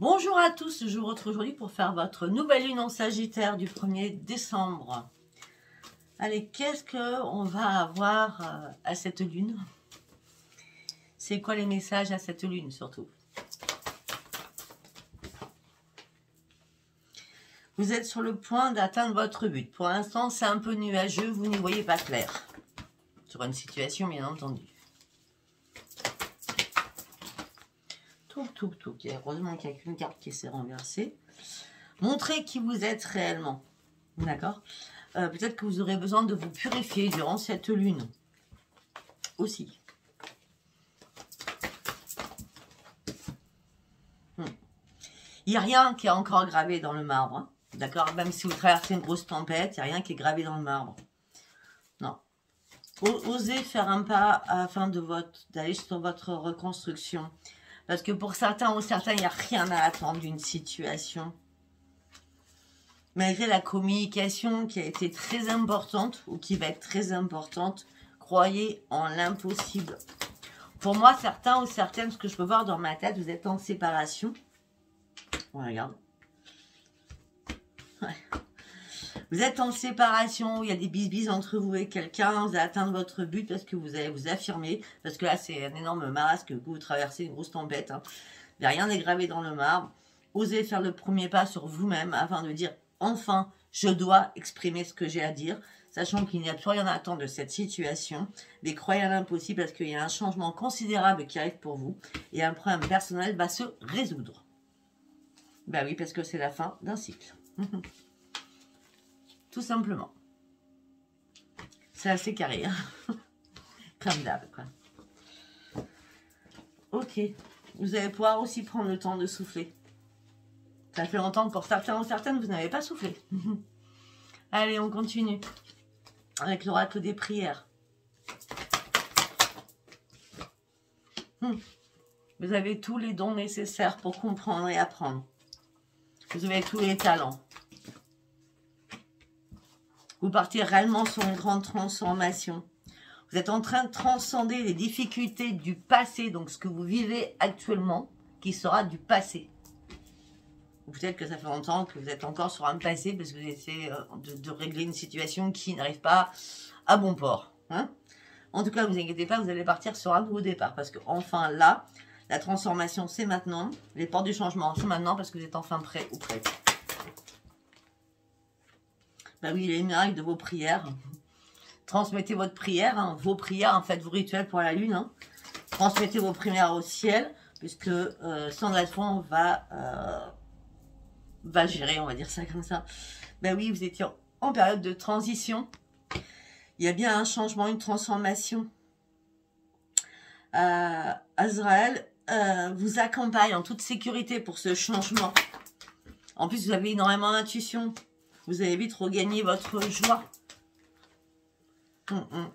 Bonjour à tous, je vous retrouve aujourd'hui pour faire votre nouvelle lune en Sagittaire du 1er décembre. Allez, qu'est-ce qu'on va avoir à cette lune? C'est quoi les messages à cette lune surtout? Vous êtes sur le point d'atteindre votre but. Pour l'instant, c'est un peu nuageux, vous n'y voyez pas clair. Sur une situation, bien entendu. Touc. Heureusement qu'il n'y a qu'une carte qui s'est renversée. Montrez qui vous êtes réellement. D'accord. Peut-être que vous aurez besoin de vous purifier durant cette lune. Aussi. Il n'y a rien qui est encore gravé dans le marbre. Hein. D'accord. Même si vous traversez une grosse tempête, il n'y a rien qui est gravé dans le marbre. Non. Osez faire un pas afin d'aller sur votre reconstruction. Parce que pour certains ou certains, il n'y a rien à attendre d'une situation. Malgré la communication qui a été très importante, ou qui va être très importante, croyez en l'impossible. Pour moi, certains ou certaines, ce que je peux voir dans ma tête, vous êtes en séparation. On regarde. Ouais. Vous êtes en séparation, il y a des bisbis entre vous et quelqu'un, vous allez atteindre votre but parce que vous allez vous affirmer, parce que là c'est un énorme marasme que vous traversez, une grosse tempête. Hein. Il n'y a rien n'est gravé dans le marbre. Osez faire le premier pas sur vous-même afin de dire enfin, je dois exprimer ce que j'ai à dire, sachant qu'il n'y a plus rien à attendre de cette situation. Mais croyez à l'impossible parce qu'il y a un changement considérable qui arrive pour vous et un problème personnel va se résoudre. Ben oui, parce que c'est la fin d'un cycle. Tout simplement. C'est assez carré. Hein. Comme d'hab, quoi. Ok. Vous allez pouvoir aussi prendre le temps de souffler. Ça fait longtemps que pour certains ou certaines, vous n'avez pas soufflé. Allez, on continue. Avec l'oracle des prières. Vous avez tous les dons nécessaires pour comprendre et apprendre. Vous avez tous les talents. Vous partez réellement sur une grande transformation. Vous êtes en train de transcender les difficultés du passé, donc ce que vous vivez actuellement, qui sera du passé. Peut-être que ça fait longtemps que vous êtes encore sur un passé, parce que vous essayez de régler une situation qui n'arrive pas à bon port. Hein. En tout cas, ne vous inquiétez pas, vous allez partir sur un nouveau départ, parce que enfin là, la transformation c'est maintenant, les portes du changement c'est maintenant, parce que vous êtes enfin prêt ou prête. Ben oui, les miracles de vos prières. Transmettez votre prière, hein, vos prières, en fait, vos rituels pour la lune. Hein. Transmettez vos prières au ciel, puisque Sandra Fond va gérer, on va dire ça comme ça. Ben oui, vous étiez en période de transition. Il y a bien un changement, une transformation. Azraël vous accompagne en toute sécurité pour ce changement. En plus, vous avez énormément d'intuition. Vous allez vite regagner votre joie. Il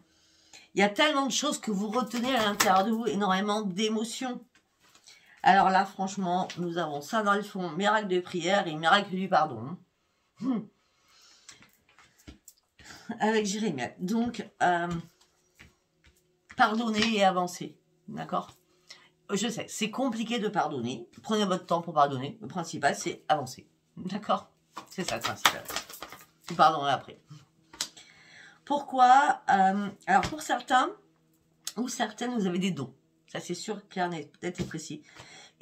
y a tellement de choses que vous retenez à l'intérieur de vous, énormément d'émotions. Alors là, franchement, nous avons ça dans le fond, miracle de prière et miracle du pardon. Avec Jérémie. Donc, pardonner et avancer. D'accord? Je sais, c'est compliqué de pardonner. Prenez votre temps pour pardonner. Le principal, c'est avancer. D'accord? C'est ça le principal. Vous pardonnerez après. Pourquoi alors pour certains ou certaines, vous avez des dons. Ça c'est sûr, clair, peut-être et précis.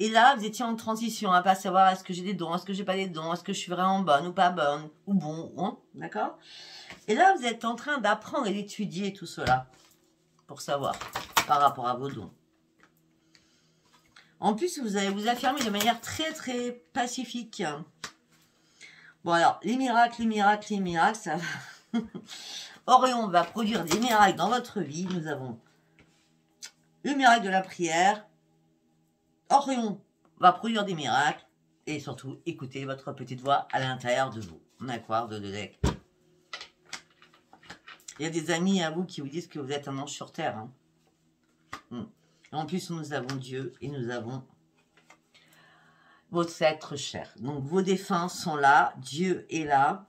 Et là, vous étiez en transition à pas savoir est-ce que j'ai des dons, est-ce que j'ai pas des dons, est-ce que je suis vraiment bonne ou pas bonne, ou bon, hein, d'accord? Et là, vous êtes en train d'apprendre et d'étudier tout cela pour savoir par rapport à vos dons. En plus, vous allez vous affirmer de manière très très pacifique. Bon alors, les miracles, ça va. Orion va produire des miracles dans votre vie. Nous avons le miracle de la prière. Orion va produire des miracles. Et surtout, écoutez votre petite voix à l'intérieur de vous. D'accord, de deck. Il y a des amis à vous qui vous disent que vous êtes un ange sur terre. Hein. En plus, nous avons Dieu et nous avons votre être cher. Donc, vos défunts sont là. Dieu est là.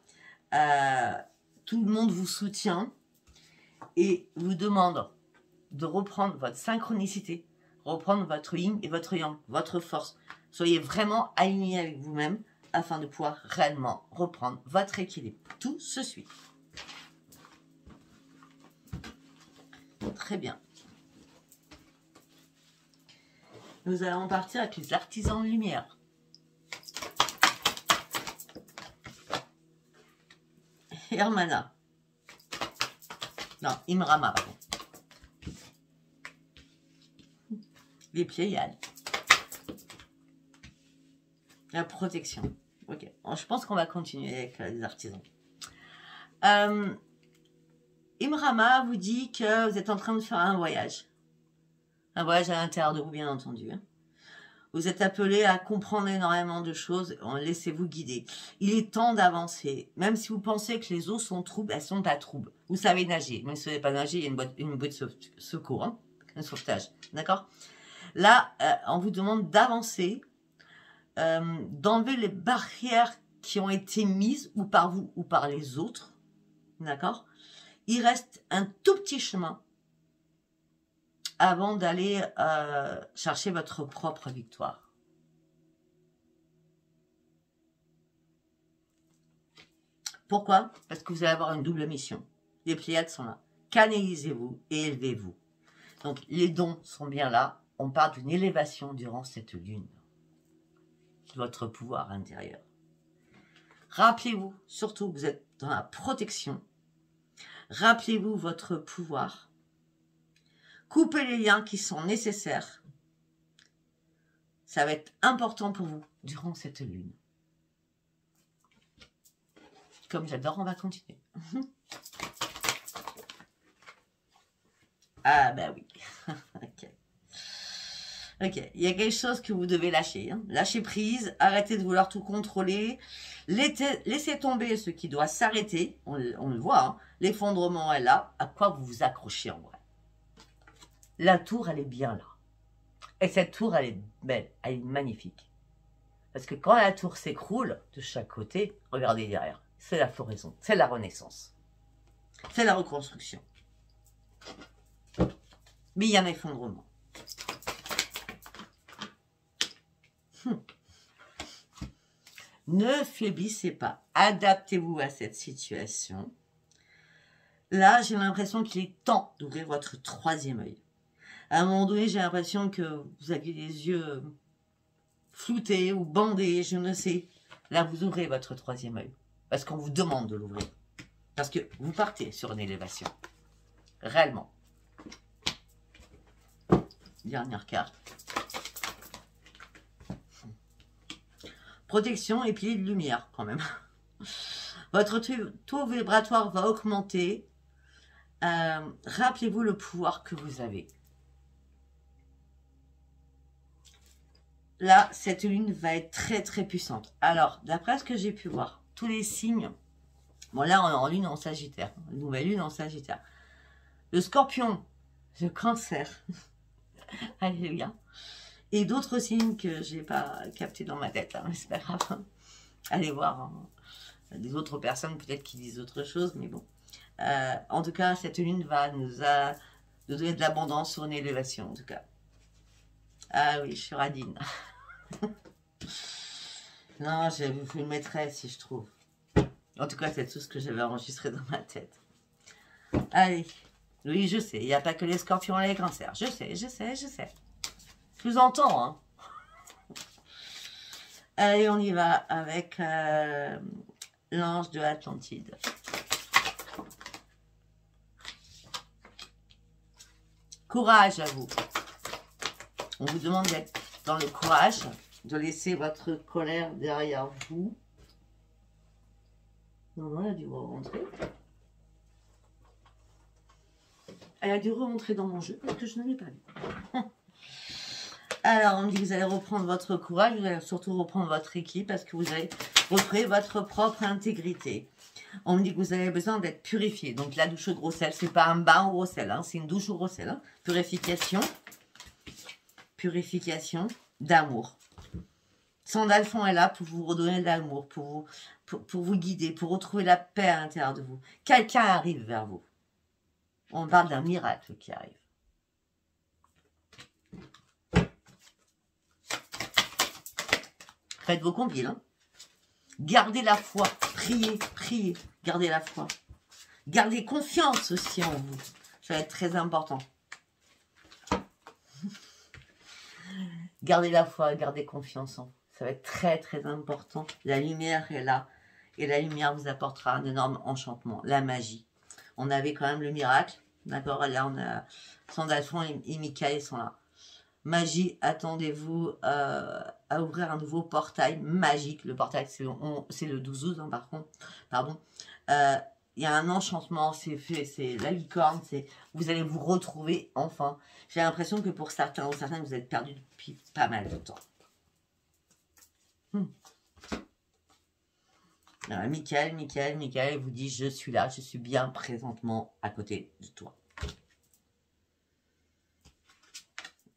Tout le monde vous soutient et vous demande de reprendre votre synchronicité, reprendre votre yin et votre yang, votre force. Soyez vraiment alignés avec vous-même afin de pouvoir réellement reprendre votre équilibre. Tout se suit. Très bien. Nous allons partir avec les artisans de lumière. Hermana. Non, Imrama, pardon. Les Pléiades. La protection. Ok. Bon, je pense qu'on va continuer avec les artisans. Imrama vous dit que vous êtes en train de faire un voyage. Un voyage à l'intérieur de vous, bien entendu. Vous êtes appelé à comprendre énormément de choses. Laissez-vous guider. Il est temps d'avancer. Même si vous pensez que les eaux sont troubles, elles ne sont pas troubles. Vous savez nager. Même si vous ne savez pas nager, il y a une boîte de secours. Hein, un sauvetage. D'accord? Là, on vous demande d'avancer, d'enlever les barrières qui ont été mises ou par vous ou par les autres. D'accord? Il reste un tout petit chemin avant d'aller chercher votre propre victoire. Pourquoi? Parce que vous allez avoir une double mission. Les Pléiades sont là. Canalisez-vous et élevez-vous. Donc, les dons sont bien là. On parle d'une élévation durant cette lune. Votre pouvoir intérieur. Rappelez-vous, surtout, vous êtes dans la protection. Rappelez-vous votre pouvoir. Coupez les liens qui sont nécessaires. Ça va être important pour vous durant cette lune. Comme j'adore, on va continuer. Ah ben oui. Ok. Ok, il y a quelque chose que vous devez lâcher. Hein. Lâcher prise, arrêtez de vouloir tout contrôler. Laissez tomber ce qui doit s'arrêter. On le voit, hein. L'effondrement est là. À quoi vous vous accrochez en vrai? La tour, elle est bien là. Et cette tour, elle est belle, elle est magnifique. Parce que quand la tour s'écroule, de chaque côté, regardez derrière. C'est la floraison, c'est la renaissance. C'est la reconstruction. Mais il y a un effondrement. Ne faiblissez pas. Adaptez-vous à cette situation. Là, j'ai l'impression qu'il est temps d'ouvrir votre troisième œil. À un moment donné, j'ai l'impression que vous aviez les yeux floutés ou bandés, je ne sais. Là, vous ouvrez votre troisième œil. Parce qu'on vous demande de l'ouvrir. Parce que vous partez sur une élévation. Réellement. Dernière carte. Protection et pilier de lumière, quand même. Votre taux vibratoire va augmenter. Rappelez-vous le pouvoir que vous avez. Là, cette lune va être très très puissante. Alors, d'après ce que j'ai pu voir, tous les signes... Bon, là, on est en lune en Sagittaire. Nouvelle lune en Sagittaire. Le Scorpion, le Cancer. Alléluia. Et d'autres signes que je n'ai pas captés dans ma tête. Hein, c'est pas grave. Allez voir. Hein. Des autres personnes peut-être qui disent autre chose, mais bon. En tout cas, cette lune va nous donner de l'abondance sur une élévation, en tout cas. Ah oui, je suis radine. Non, je vous le mettrai si je trouve. En tout cas, c'est tout ce que j'avais enregistré dans ma tête. Allez. Oui, je sais. Il n'y a pas que les scorpions et les cancers. Je sais, je sais, je sais. Je vous entends, hein. Allez, on y va avec l'ange de l'Atlantide. Courage à vous. On vous demande d'être dans le courage, de laisser votre colère derrière vous. Non, elle a dû remontrer. Elle a dû remontrer dans mon jeu parce que je ne l'ai pas vu. Alors, on me dit que vous allez reprendre votre courage, vous allez surtout reprendre votre équipe parce que vous allez retrouver votre propre intégrité. On me dit que vous avez besoin d'être purifié. Donc, la douche au gros sel, c'est pas un bain au gros sel, hein, c'est une douche au gros sel. Hein. Purification. Purification d'amour. Sandalphon est là pour vous redonner de l'amour, pour vous guider, pour retrouver la paix à l'intérieur de vous. Quelqu'un arrive vers vous. On parle d'un miracle qui arrive. Faites vos compiles. Hein. Gardez la foi. Priez, priez. Gardez la foi. Gardez confiance aussi en vous. Ça va être très important. Gardez la foi, gardez confiance en vous. Ça va être très très important. La lumière est là. Et la lumière vous apportera un énorme enchantement. La magie. On avait quand même le miracle. D'accord. Là, on a Sandalphon et Michael sont là. Magie, attendez-vous à ouvrir un nouveau portail magique. Le portail, c'est le 12-12, hein, par contre. Pardon. Il y a un enchantement, c'est la licorne, vous allez vous retrouver enfin. J'ai l'impression que pour certains ou certaines, vous êtes perdus depuis pas mal de temps. Alors, Michael vous dit, je suis là, je suis bien présentement à côté de toi.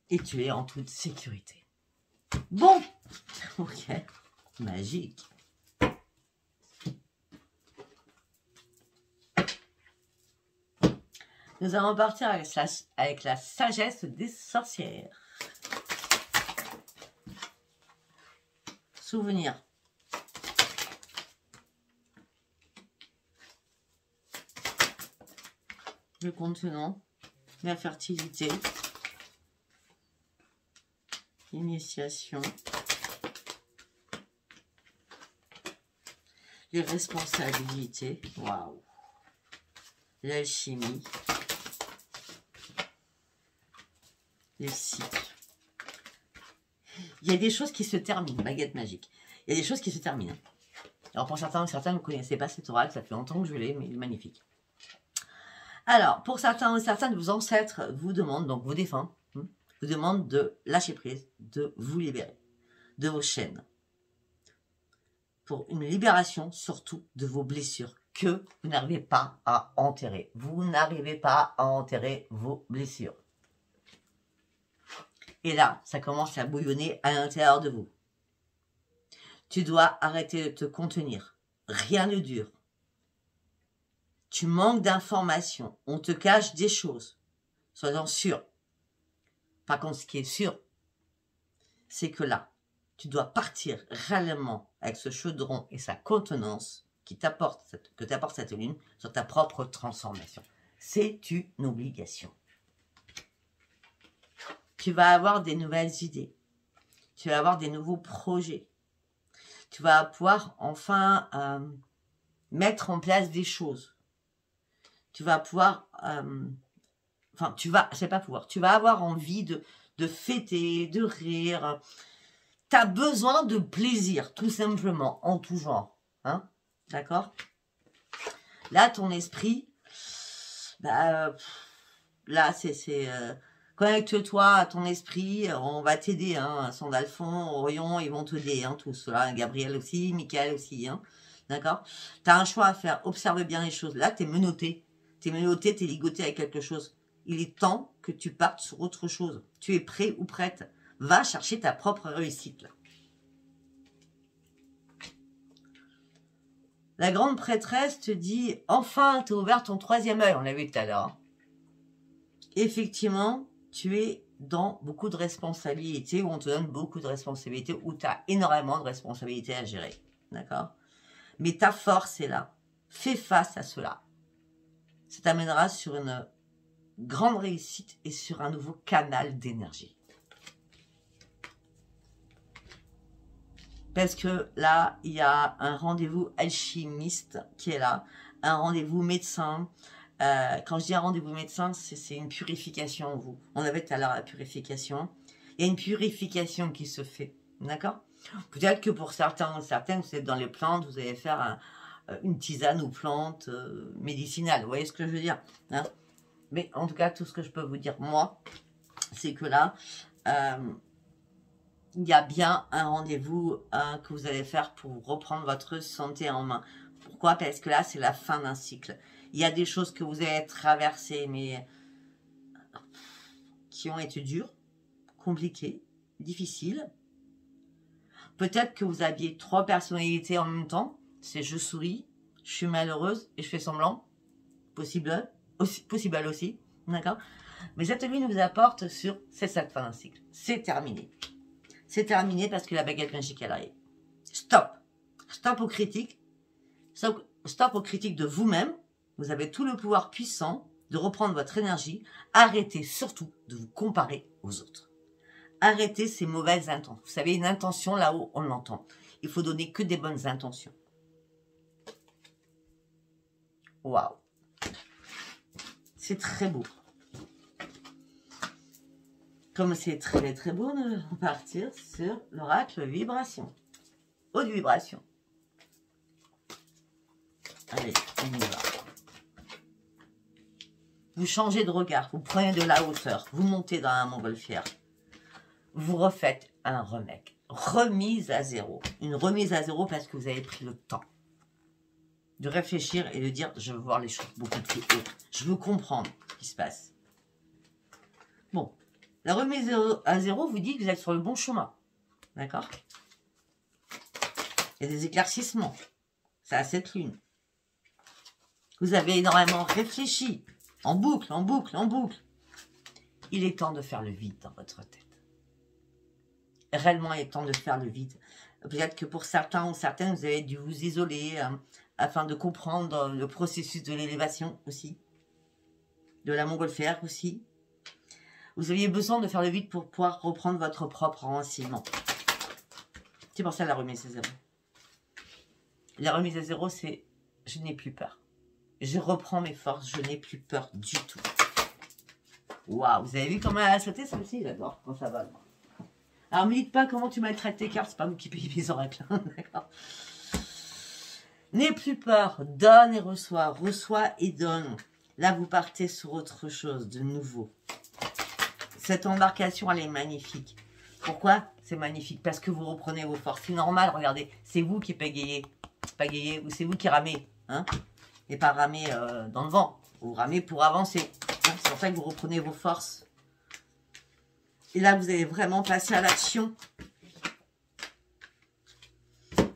Et tu es en toute sécurité. Bon, ok, magique. Nous allons partir avec la sagesse des sorcières. Souvenir. Le contenant. La fertilité. Initiation. Les responsabilités. Waouh. L'alchimie. Les cycles. Il y a des choses qui se terminent, baguette magique. Il y a des choses qui se terminent. Alors pour certains, vous ne connaissez pas cet oracle, ça fait longtemps que je l'ai, mais il est magnifique. Alors, pour certains ou certaines, vos ancêtres vous demandent, donc vos défunts, vous demandent de lâcher prise, de vous libérer de vos chaînes. Pour une libération, surtout de vos blessures que vous n'arrivez pas à enterrer. Vous n'arrivez pas à enterrer vos blessures. Et là, ça commence à bouillonner à l'intérieur de vous. Tu dois arrêter de te contenir. Rien ne dure. Tu manques d'informations. On te cache des choses. Sois-en sûr. Par contre, ce qui est sûr, c'est que là, tu dois partir réellement avec ce chaudron et sa contenance que t'apporte cette lune sur ta propre transformation. C'est une obligation. Tu vas avoir des nouvelles idées. Tu vas avoir des nouveaux projets. Tu vas pouvoir enfin mettre en place des choses. Tu vas pouvoir... tu vas avoir envie de fêter, de rire. Tu as besoin de plaisir, tout simplement, en tout genre. Hein? D'accord? Là, ton esprit, là, c'est connecte-toi à ton esprit, on va t'aider, hein, Sandalphon, Orion, ils vont t'aider, hein, tous, là, Gabriel aussi, Michael aussi, hein, d'accord? Tu as un choix à faire, observe bien les choses. Là, tu es menotté, tu es ligoté avec quelque chose. Il est temps que tu partes sur autre chose. Tu es prêt ou prête. Va chercher ta propre réussite, là. La grande prêtresse te dit, enfin, tu as ouvert ton troisième œil, on l'a vu tout à l'heure. Effectivement, tu es dans beaucoup de responsabilités, où on te donne beaucoup de responsabilités, où tu as énormément de responsabilités à gérer. D'accord? Mais ta force est là. Fais face à cela. Ça t'amènera sur une grande réussite et sur un nouveau canal d'énergie. Parce que là, il y a un rendez-vous alchimiste qui est là, un rendez-vous médecin. Quand je dis un rendez-vous médecin, c'est une purification en vous. On avait tout à l'heure la purification. Il y a une purification qui se fait, d'accord? Peut-être que pour certains ou certaines, vous êtes dans les plantes, vous allez faire une tisane ou plante médicinale. Vous voyez ce que je veux dire, hein? Mais en tout cas, tout ce que je peux vous dire, moi, c'est que là... il y a bien un rendez-vous que vous allez faire pour reprendre votre santé en main. Pourquoi? Parce que là, c'est la fin d'un cycle. Il y a des choses que vous avez traversées, mais qui ont été dures, compliquées, difficiles. Peut-être que vous aviez 3 personnalités en même temps. C'est je souris, je suis malheureuse et je fais semblant. Possible aussi. D'accord? Mais cette lune vous apporte sur c'est cette fin d'un cycle. C'est terminé. C'est terminé parce que la baguette magique, elle arrive. Stop. Stop aux critiques. Stop aux critiques de vous-même. Vous avez tout le pouvoir puissant de reprendre votre énergie. Arrêtez surtout de vous comparer aux autres. Arrêtez ces mauvaises intentions. Vous savez, une intention, là-haut, on l'entend. Il faut donner que des bonnes intentions. Waouh. C'est très beau. Comme c'est très très beau, nous allons partir sur l'oracle vibration. Haute vibration. Allez, on y va. Vous changez de regard, vous prenez de la hauteur, vous montez dans un montgolfière. Vous refaites un remake. Remise à zéro. Une remise à zéro parce que vous avez pris le temps de réfléchir et de dire je veux voir les choses beaucoup plus haut. Je veux comprendre ce qui se passe. Bon, la remise à zéro vous dit que vous êtes sur le bon chemin. D'accord? Il y a des éclaircissements. C'est à cette lune. Vous avez énormément réfléchi. En boucle, en boucle, en boucle. Il est temps de faire le vide dans votre tête. Réellement, il est temps de faire le vide. Peut-être que pour certains ou certaines, vous avez dû vous isoler afin de comprendre le processus de l'élévation aussi. De la montgolfière aussi. Vous aviez besoin de faire le vide pour pouvoir reprendre votre propre renseignement. C'est pour ça la remise à zéro. La remise à zéro, c'est je n'ai plus peur. Je reprends mes forces, je n'ai plus peur du tout. Waouh, vous avez vu comment elle a sauté celle-ci? J'adore quand ça va. Alors, ne me dites pas comment tu maltraites tes cartes, c'est pas vous qui payez mes oracles. D'accord. N'aie plus peur, donne et reçois, reçois et donne. Là, vous partez sur autre chose de nouveau. Cette embarcation, elle est magnifique. Pourquoi c'est magnifique? Parce que vous reprenez vos forces. C'est normal, regardez, c'est vous qui pagayez. Pagayez, ou c'est vous qui ramez. Hein, et pas ramer dans le vent. Vous ramez pour avancer. Hein, c'est pour ça que vous reprenez vos forces. Et là, vous allez vraiment passer à l'action.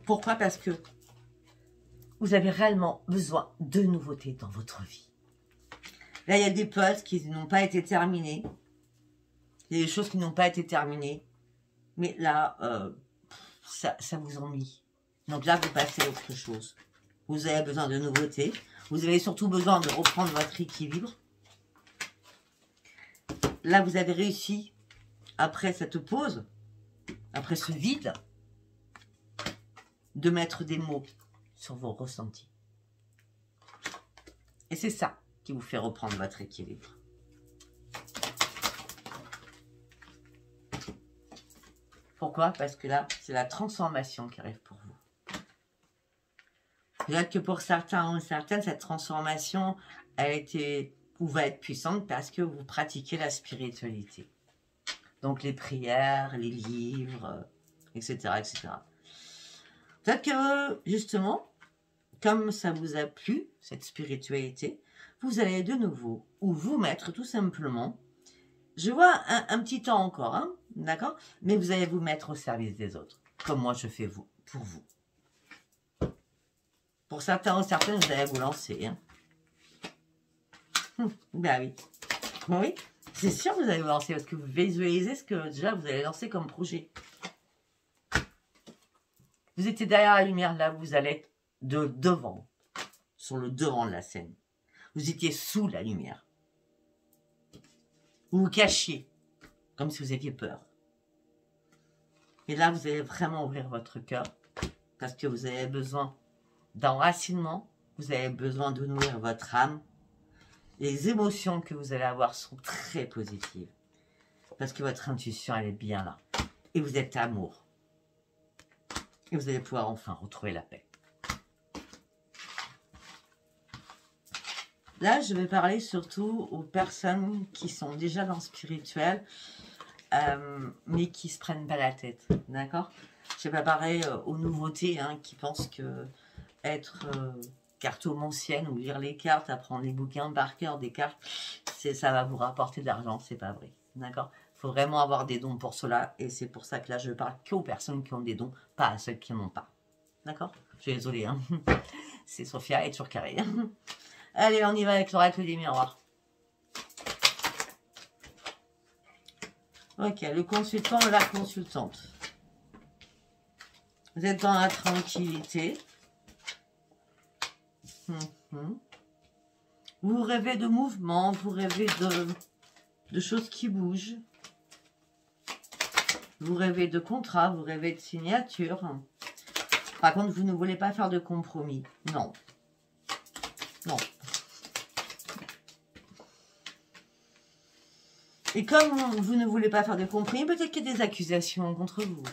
Pourquoi? Parce que vous avez réellement besoin de nouveautés dans votre vie. Là, il y a des postes qui n'ont pas été terminés. Il y a des choses qui n'ont pas été terminées. Mais là, ça vous ennuie. Donc là, vous passez à autre chose. Vous avez besoin de nouveautés. Vous avez surtout besoin de reprendre votre équilibre. Là, vous avez réussi, après cette pause, après ce vide, de mettre des mots sur vos ressentis. Et c'est ça qui vous fait reprendre votre équilibre. Pourquoi? Parce que là, c'est la transformation qui arrive pour vous. Peut-être que pour certains ou certaines, cette transformation a été ou va être puissante parce que vous pratiquez la spiritualité. Donc les prières, les livres, etc. etc. Peut-être que justement, comme ça vous a plu, cette spiritualité, vous allez de nouveau, ou vous mettre tout simplement, je vois un petit temps encore, hein, d'accord? Mais vous allez vous mettre au service des autres, comme moi je fais pour vous. Pour certains ou certaines, vous allez vous lancer. Hein. Ben oui. Oui, c'est sûr que vous allez vous lancer parce que vous visualisez ce que déjà vous allez lancer comme projet. Vous étiez derrière la lumière, là vous allez être de devant, sur le devant de la scène. Vous étiez sous la lumière. Vous vous cachiez, comme si vous aviez peur. Et là, vous allez vraiment ouvrir votre cœur parce que vous avez besoin d'enracinement, vous avez besoin de nourrir votre âme. Les émotions que vous allez avoir sont très positives parce que votre intuition, elle est bien là. Et vous êtes amour. Et vous allez pouvoir enfin retrouver la paix. Là, je vais parler surtout aux personnes qui sont déjà dans le spirituel, mais qui ne se prennent pas la tête. D'accord? Je vais pas parler aux nouveautés hein, qui pensent que être cartomancienne ou lire les cartes, apprendre les bouquins par cœur des cartes, ça va vous rapporter de l'argent. C'est pas vrai. D'accord? Il faut vraiment avoir des dons pour cela. Et c'est pour ça que là, je parle qu'aux personnes qui ont des dons, pas à ceux qui n'en ont pas. D'accord? Je suis désolée. Hein. C'est Sophia et toujours carré. Allez, on y va avec l'oracle des miroirs. Ok, le consultant et la consultante. Vous êtes dans la tranquillité. Vous rêvez de mouvement, vous rêvez de choses qui bougent. Vous rêvez de contrat, vous rêvez de signature. Par contre, vous ne voulez pas faire de compromis. Non. Non. Et comme vous ne voulez pas faire de compromis, peut-être qu'il y a des accusations contre vous.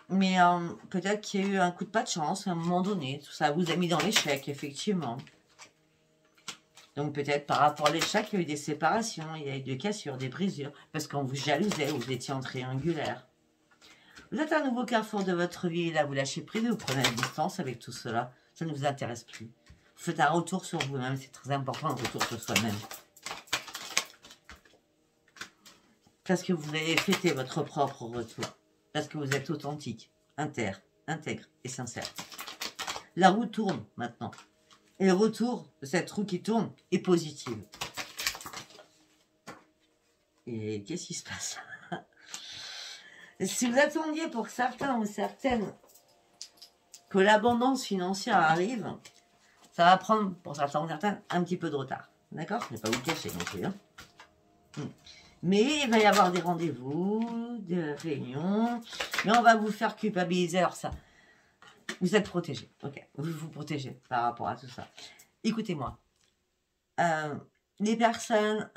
Mais peut-être qu'il y a eu un coup de pas de chance à un moment donné. Tout ça vous a mis dans l'échec, effectivement. Donc peut-être par rapport à l'échec, il y a eu des séparations, il y a eu des cassures, des brisures. Parce qu'on vous jalousait, vous étiez en triangulaire. Vous êtes à un nouveau carrefour de votre vie, là vous lâchez prise, vous prenez la distance avec tout cela. Ça ne vous intéresse plus. Vous faites un retour sur vous-même, c'est très important, un retour sur soi-même. Parce que vous avez fêté votre propre retour. Parce que vous êtes authentique, intègre et sincère. La roue tourne maintenant. Et le retour de cette roue qui tourne est positive. Et qu'est-ce qui se passe? Si vous attendiez pour certains ou certaines que l'abondance financière arrive, ça va prendre pour certains ou certaines un petit peu de retard. D'accord? Je ne vais pas vous le cacher non plus. Hein. Mais il va y avoir des rendez-vous, des réunions, mais on va vous faire culpabiliser. Alors ça, vous êtes protégé, ok, vous vous protégez par rapport à tout ça. Écoutez-moi, les personnes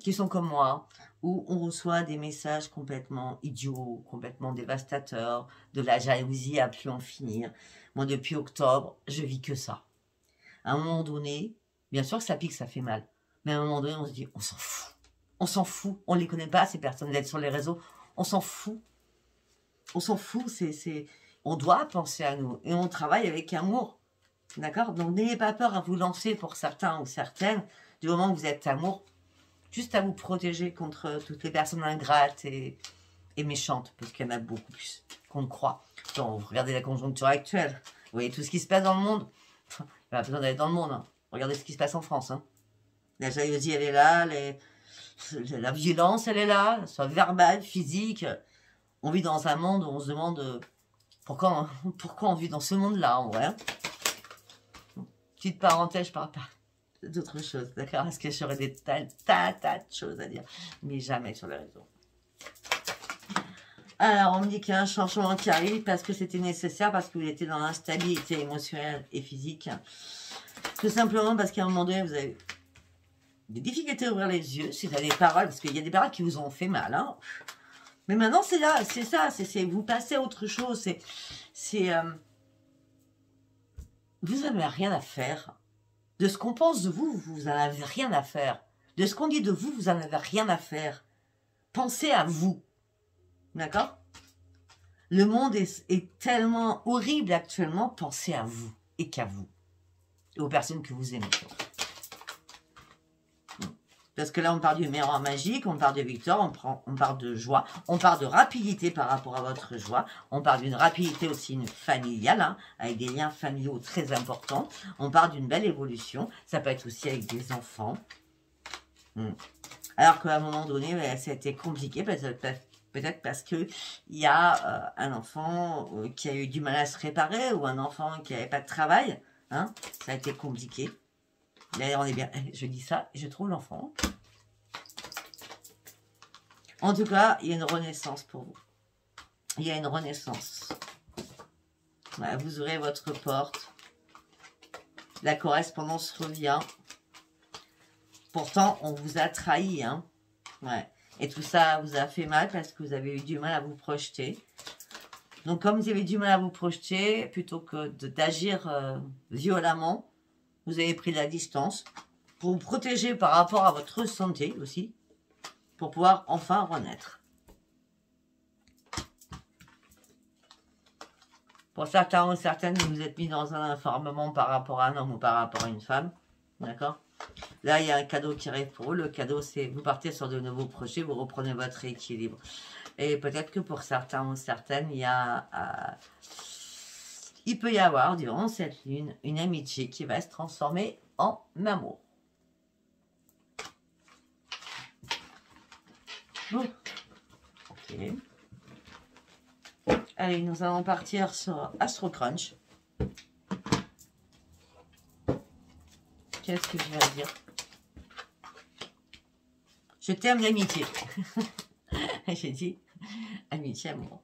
qui sont comme moi, où on reçoit des messages complètement idiots, complètement dévastateurs, de la jalousie à plus en finir. Moi, depuis octobre, je vis que ça. À un moment donné, bien sûr que ça pique, ça fait mal, mais à un moment donné, on se dit, on s'en fout. On s'en fout, on ne les connaît pas, ces personnes d'être sur les réseaux, on s'en fout. On s'en fout, on doit penser à nous et on travaille avec amour. D'accord? Donc n'ayez pas peur à vous lancer pour certains ou certaines, du moment où vous êtes amour, juste à vous protéger contre toutes les personnes ingrates et méchantes, parce qu'il y en a beaucoup plus qu'on ne croit. Donc, regardez la conjoncture actuelle, vous voyez tout ce qui se passe dans le monde, il n'y a pas besoin d'aller dans le monde, hein. Regardez ce qui se passe en France. Hein. La jalousie, elle est là, la violence, elle est là, soit verbale, physique. On vit dans un monde où on se demande pourquoi on vit dans ce monde-là, en vrai. Petite parenthèse, je parle pas d'autres choses, d'accord? Parce que j'aurais des tas de choses à dire, mais jamais sur les réseaux. Alors, on me dit qu'il y a un changement qui arrive parce que c'était nécessaire, parce que vous étiez dans l'instabilité émotionnelle et physique. Tout simplement parce qu'à un moment donné, vous avez des difficultés à ouvrir les yeux, c'est des paroles, parce qu'il y a des paroles qui vous ont fait mal. Hein. Mais maintenant, c'est là, c'est ça, vous passez à autre chose. Vous n'avez rien à faire. De ce qu'on pense de vous, vous n'en avez rien à faire. De ce qu'on dit de vous, vous n'en avez rien à faire. Pensez à vous. D'accord? Le monde est tellement horrible actuellement, pensez à vous et qu'à vous. Et aux personnes que vous aimez. Parce que là, on parle du miroir magique, on parle de victoire, on parle de joie, on parle de rapidité par rapport à votre joie, on parle d'une rapidité aussi familiale, hein, avec des liens familiaux très importants, on parle d'une belle évolution, ça peut être aussi avec des enfants. Alors qu'à un moment donné, ça a été compliqué, peut-être parce qu'il y a un enfant qui a eu du mal à se réparer, ou un enfant qui n'avait pas de travail, hein, ça a été compliqué. D'ailleurs, on est bien. Je dis ça, je trouve l'enfant. En tout cas, il y a une renaissance pour vous. Il y a une renaissance. Voilà, vous aurez votre porte. La correspondance revient. Pourtant, on vous a trahi. Hein. Ouais. Et tout ça vous a fait mal parce que vous avez eu du mal à vous projeter. Donc, comme vous avez du mal à vous projeter, plutôt que d'agir violemment, vous avez pris la distance pour vous protéger par rapport à votre santé aussi, pour pouvoir enfin renaître. Pour certains ou certaines, vous vous êtes mis dans un enfermement par rapport à un homme ou par rapport à une femme. D'accord? Là, il y a un cadeau qui arrive pour vous. Le cadeau, c'est vous partez sur de nouveaux projets, vous reprenez votre équilibre. Et peut-être que pour certains ou certaines, il peut y avoir, durant cette lune, une amitié qui va se transformer en amour. Bon. Ok. Allez, nous allons partir sur Astro Crunch. Qu'est-ce que je vais dire? Je t'aime d'amitié. J'ai dit amitié, amour.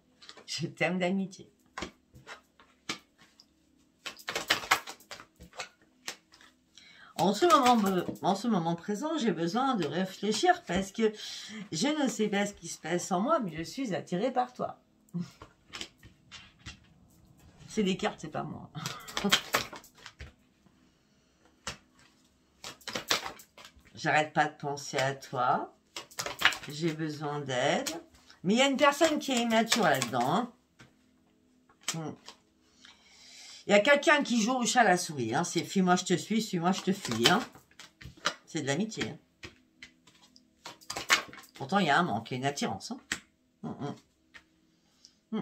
Je t'aime d'amitié. En ce moment présent, j'ai besoin de réfléchir parce que je ne sais pas ce qui se passe en moi, mais je suis attirée par toi. C'est des cartes, c'est pas moi. J'arrête pas de penser à toi. J'ai besoin d'aide. Mais il y a une personne qui est immature là-dedans. Hein. Il y a quelqu'un qui joue au chat à la souris. Hein. C'est fuis-moi, je te suis, suis-moi, je te fuis. Hein. C'est de l'amitié. Hein. Pourtant, il y a un manque, il y a une attirance. Hein.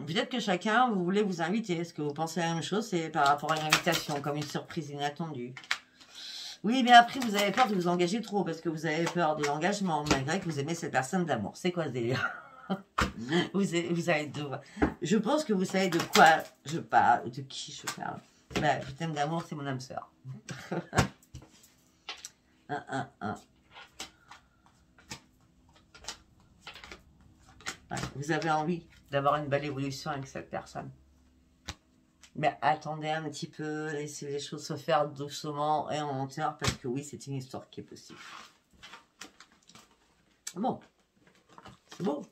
Peut-être que chacun, vous voulez vous inviter. Est-ce que vous pensez à la même chose? C'est par rapport à une invitation, comme une surprise inattendue. Oui, mais après, vous avez peur de vous engager trop, parce que vous avez peur de l'engagement, malgré que vous aimez cette personne d'amour. C'est quoi ce délire? vous savez de... Je pense que vous savez de quoi je parle, de qui je parle. Ben, je t'aime d'amour, c'est mon âme sœur. Ouais, vous avez envie d'avoir une belle évolution avec cette personne. Mais attendez un petit peu, laissez les choses se faire doucement et en lenteur, parce que oui, c'est une histoire qui est possible. Bon, c'est beau.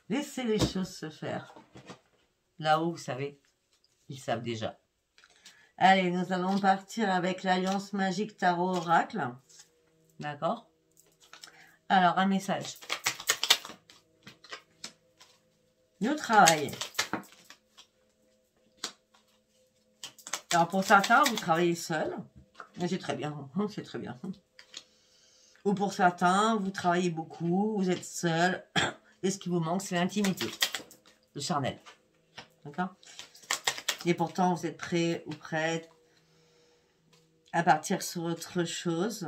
Laissez les choses se faire. Là-haut, vous savez, ils savent déjà. Allez, nous allons partir avec l'Alliance Magique Tarot Oracle. D'accord? Alors, un message. Le travail. Alors, pour certains, vous travaillez seul. C'est très bien, c'est très bien. Ou pour certains, vous travaillez beaucoup, vous êtes seul. Et ce qui vous manque, c'est l'intimité, le charnel. D'accord? Et pourtant, vous êtes prêt ou prête à partir sur autre chose.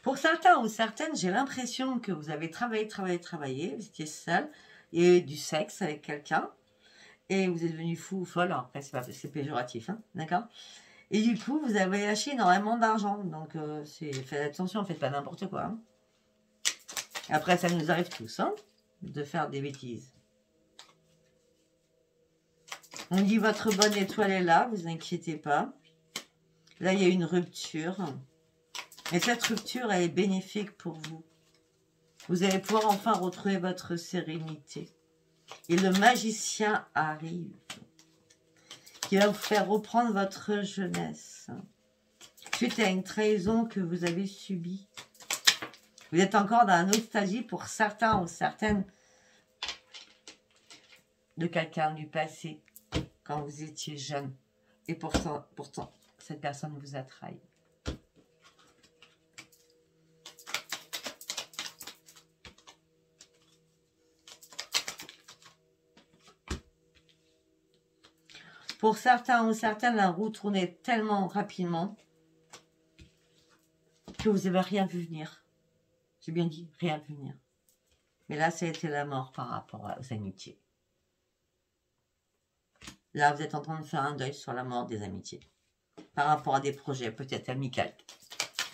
Pour certains ou certaines, j'ai l'impression que vous avez travaillé, vous étiez seul, et du sexe avec quelqu'un, et vous êtes devenu fou ou folle. Alors après, c'est péjoratif, hein, d'accord? Et du coup, vous avez lâché énormément d'argent. Donc, faites attention, faites pas n'importe quoi. Hein. Après, ça nous arrive tous, hein, de faire des bêtises. On dit votre bonne étoile est là, vous inquiétez pas. Là, il y a une rupture. Et cette rupture, elle est bénéfique pour vous. Vous allez pouvoir enfin retrouver votre sérénité. Et le magicien arrive. Qui va vous faire reprendre votre jeunesse. Suite à une trahison que vous avez subie. Vous êtes encore dans la nostalgie pour certains ou certaines de quelqu'un du passé. Quand vous étiez jeune. Et pourtant cette personne vous a trahi. Pour certains ou certaines, la roue tournait tellement rapidement que vous n'avez rien vu venir. J'ai bien dit, rien vu venir. Mais là, ça a été la mort par rapport aux amitiés. Là, vous êtes en train de faire un deuil sur la mort des amitiés. Par rapport à des projets peut-être amicaux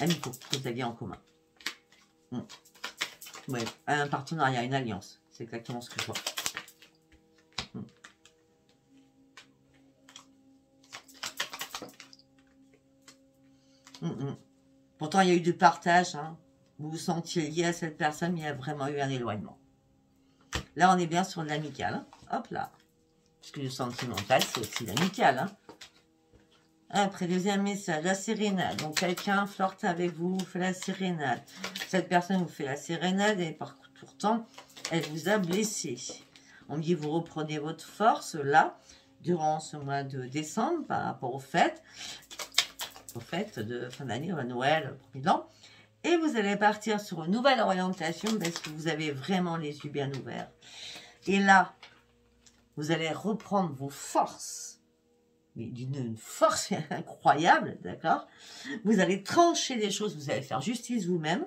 que vous aviez en commun. Ouais, un partenariat, une alliance. C'est exactement ce que je vois. Pourtant, il y a eu du partage. Hein. Vous vous sentiez lié à cette personne, mais il y a vraiment eu un éloignement. Là, on est bien sur de l'amical. Hein. Hop là. Parce que le sentimental, c'est aussi l'amical. Hein. Après, deuxième message, la sérénade. Donc, quelqu'un flirte avec vous, vous fait la sérénade. Cette personne vous fait la sérénade et pourtant, elle vous a blessé. On dit, vous reprenez votre force là, durant ce mois de décembre, par rapport aux fêtes de fin d'année, à Noël, premier an. Et vous allez partir sur une nouvelle orientation parce que vous avez vraiment les yeux bien ouverts. Et là, vous allez reprendre vos forces mais d'une force incroyable, d'accord? Vous allez trancher les choses, vous allez faire justice vous-même,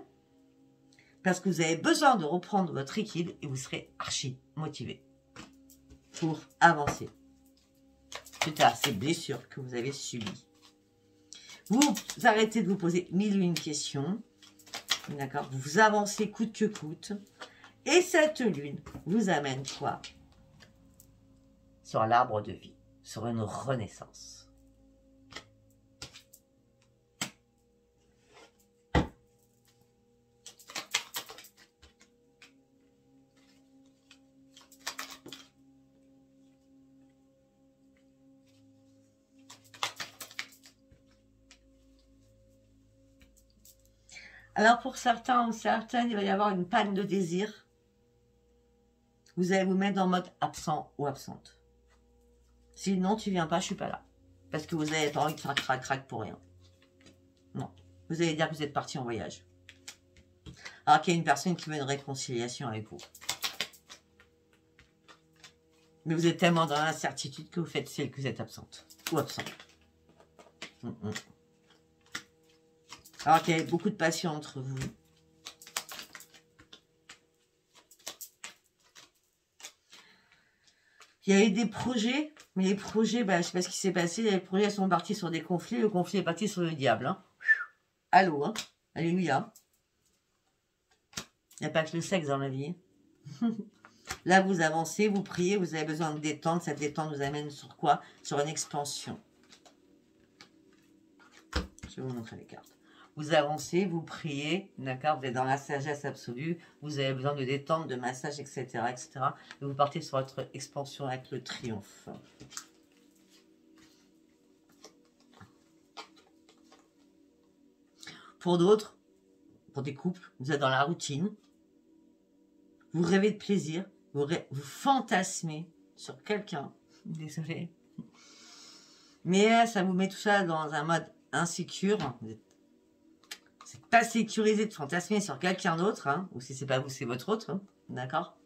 parce que vous avez besoin de reprendre votre équilibre et vous serez archi motivé pour avancer suite à ces blessures que vous avez subies. Vous arrêtez de vous poser 1001 questions, d'accord? Vous avancez coûte que coûte, et cette lune vous amène quoi? Sur l'arbre de vie, sur une renaissance. Alors pour certains ou certaines, il va y avoir une panne de désir. Vous allez vous mettre en mode absent ou absente. Sinon, tu viens pas, je suis pas là. Parce que vous n'avez pas envie de faire crac-crac pour rien. Non. Vous allez dire que vous êtes parti en voyage. Alors qu'il y a une personne qui veut une réconciliation avec vous. Mais vous êtes tellement dans l'incertitude que vous faites celle que vous êtes absente. Ou absent. Alors qu'il y a beaucoup de passion entre vous. Il y a eu des projets, mais les projets, bah, je ne sais pas ce qui s'est passé. Les projets sont partis sur des conflits. Le conflit est parti sur le diable. Hein. Allô, hein. Alléluia. Il n'y a pas que le sexe dans la vie. Là, vous avancez, vous priez, vous avez besoin de détente. Cette détente vous amène sur quoi? Sur une expansion. Je vais vous montrer les cartes. Vous avancez, vous priez, d'accord? Vous êtes dans la sagesse absolue. Vous avez besoin de détente, de massage, etc., etc. Et vous partez sur votre expansion avec le triomphe. Pour d'autres, pour des couples, vous êtes dans la routine. Vous rêvez de plaisir. Vous fantasmez sur quelqu'un. Désolée. Mais ça vous met tout ça dans un mode insécure. C'est pas sécurisé de fantasmer sur quelqu'un d'autre. Hein, ou si c'est pas vous, c'est votre autre. Hein, d'accord?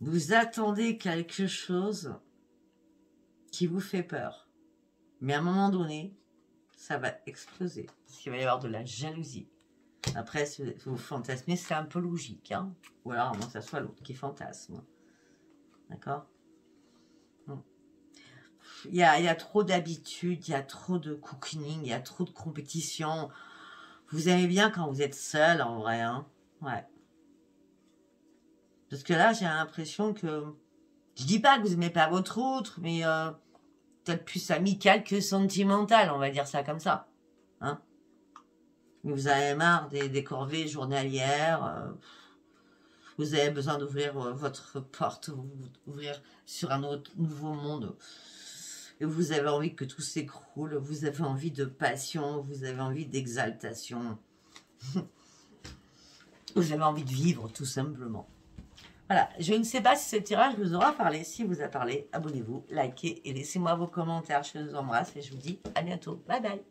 Vous attendez quelque chose qui vous fait peur. Mais à un moment donné, ça va exploser. Parce qu'il va y avoir de la jalousie. Après, si vous fantasmez, c'est un peu logique. Hein, ou alors, à moins que ça soit l'autre qui fantasme. D'accord? Il y a trop d'habitudes, il y a trop de cocooning, il y a trop de compétition. Vous aimez bien quand vous êtes seul, en vrai. Hein, ouais. Parce que là, j'ai l'impression que... Je dis pas que vous n'aimez pas votre autre, mais peut-être plus amical que sentimental, on va dire ça comme ça. Hein? Mais vous avez marre des corvées journalières. Vous avez besoin d'ouvrir votre porte, ouvrir sur un autre nouveau monde. Et vous avez envie que tout s'écroule. Vous avez envie de passion. Vous avez envie d'exaltation. Vous avez envie de vivre, tout simplement. Voilà, je ne sais pas si ce tirage vous aura parlé. Si vous a parlé, abonnez-vous, likez et laissez-moi vos commentaires. Je vous embrasse et je vous dis à bientôt. Bye bye.